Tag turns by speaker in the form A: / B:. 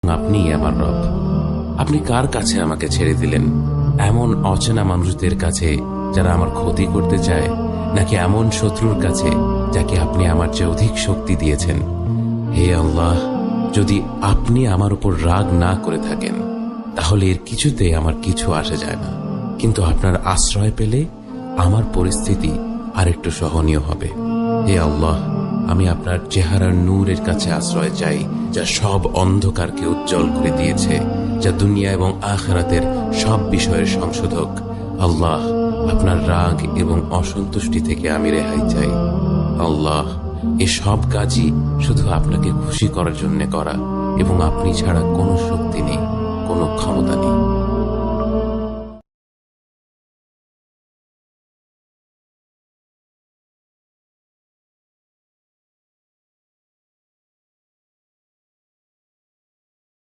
A: আপনিই আমার রব। আপনি কার কাছে আমাকে ছেড়ে দিলেন? এমন অচেনা মানুষদের কাছে যারা আমার ক্ষতি করতে চায়, নাকি এমন শত্রুর কাছে যাকে আপনি আমার চেয়ে অধিক শক্তি দিয়েছেন? হে আল্লাহ, যদি আপনি আমার উপর রাগ না করে থাকেন তাহলে এর কিছুতে আমার কিছু আসে যায় না, কিন্তু আপনার আশ্রয় পেলে আমার পরিস্থিতি আরেকটু সহনীয় হবে। হে আল্লাহ, আমি আপনার চেহারার নূরের কাছে আশ্রয় চাই, যা সব অন্ধকারকে উজ্জ্বল করে দিয়েছে, যা দুনিয়া এবং আখিরাতের সব বিষয়ের সংশোধক। আল্লাহ, আপনার রাগ এবং অসন্তুষ্টি থেকে আমি রেহাই চাই। আল্লাহ, এ সব কাজই শুধু আপনাকে খুশি করার জন্য করা, এবং আপনি ছাড়া কোনো শক্তি নেই, কোনো ক্ষমতা নেই।